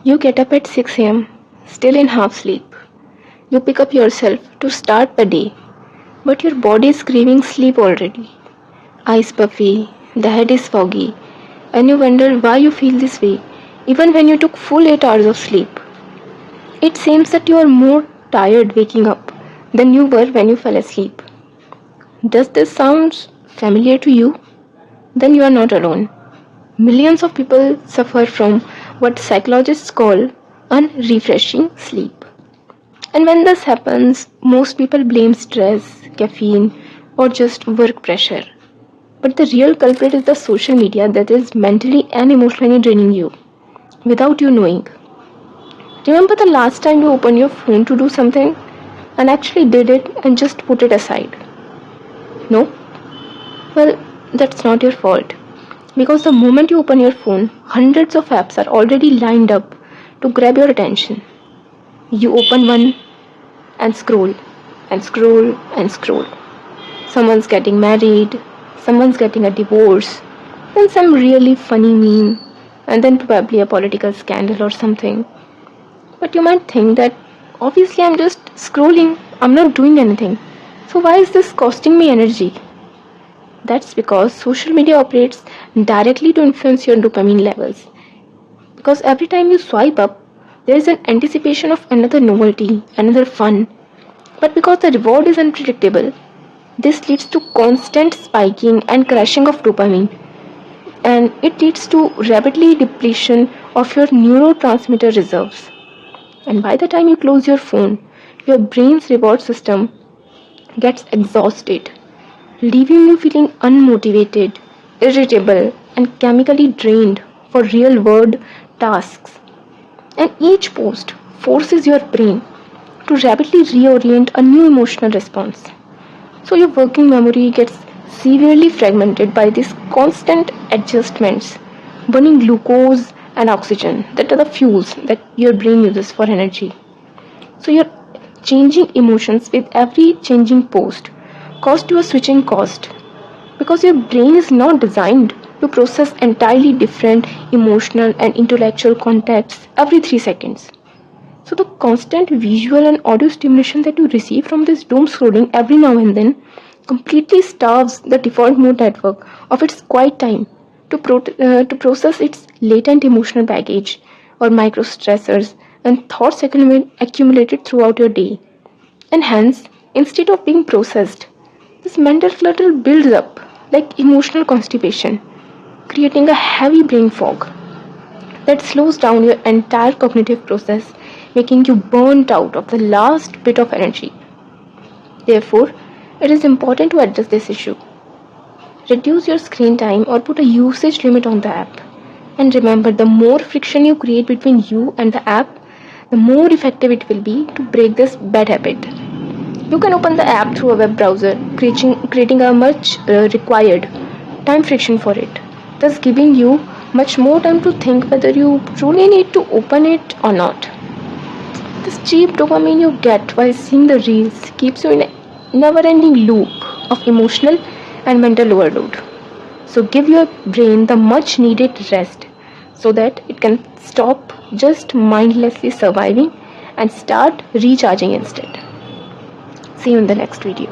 You get up at 6 am, still in half sleep. You pick up yourself to start the day, but your body is craving sleep already. Eyes puffy, the head is foggy, and you wonder why you feel this way, even when you took full 8 hours of sleep. It seems that you are more tired waking up than you were when you fell asleep. Does this sound familiar to you? Then you are not alone. Millions of people suffer from what psychologists call unrefreshing sleep. And when this happens, most people blame stress, caffeine, or just work pressure. But the real culprit is the social media that is mentally and emotionally draining you without you knowing. Remember the last time you opened your phone to do something and actually did it and just put it aside? No? Well, that's not your fault. Because the moment you open your phone, hundreds of apps are already lined up to grab your attention. You open one and scroll and scroll and scroll. Someone's getting married, someone's getting a divorce, then some really funny meme, and then probably a political scandal or something. But you might think that obviously I'm just scrolling, I'm not doing anything. So why is this costing me energy? That's because social media operates directly to influence your dopamine levels. Because every time you swipe up, there is an anticipation of another novelty, another fun. But because the reward is unpredictable, this leads to constant spiking and crashing of dopamine, and it leads to rapidly depletion of your neurotransmitter reserves. And by the time you close your phone, your brain's reward system gets exhausted, leaving you feeling unmotivated, irritable, and chemically drained for real world tasks. And each post forces your brain to rapidly reorient a new emotional response. So your working memory gets severely fragmented by these constant adjustments, burning glucose and oxygen that are the fuels that your brain uses for energy. So your changing emotions with every changing post cost you a switching cost, because your brain is not designed to process entirely different emotional and intellectual contexts every 3 seconds. So the constant visual and audio stimulation that you receive from this doom scrolling every now and then completely starves the default mode network of its quiet time to process its latent emotional baggage or micro stressors and thoughts accumulated throughout your day. And hence, instead of being processed, this mental clutter builds up like emotional constipation, creating a heavy brain fog that slows down your entire cognitive process, making you burnt out of the last bit of energy. Therefore, it is important to address this issue. Reduce your screen time or put a usage limit on the app. And remember, the more friction you create between you and the app, the more effective it will be to break this bad habit. You can open the app through a web browser, creating a much required time friction for it, thus giving you much more time to think whether you truly need to open it or not. This cheap dopamine you get while seeing the reels keeps you in a never-ending loop of emotional and mental overload. So give your brain the much needed rest so that it can stop just mindlessly surviving and start recharging instead. See you in the next video.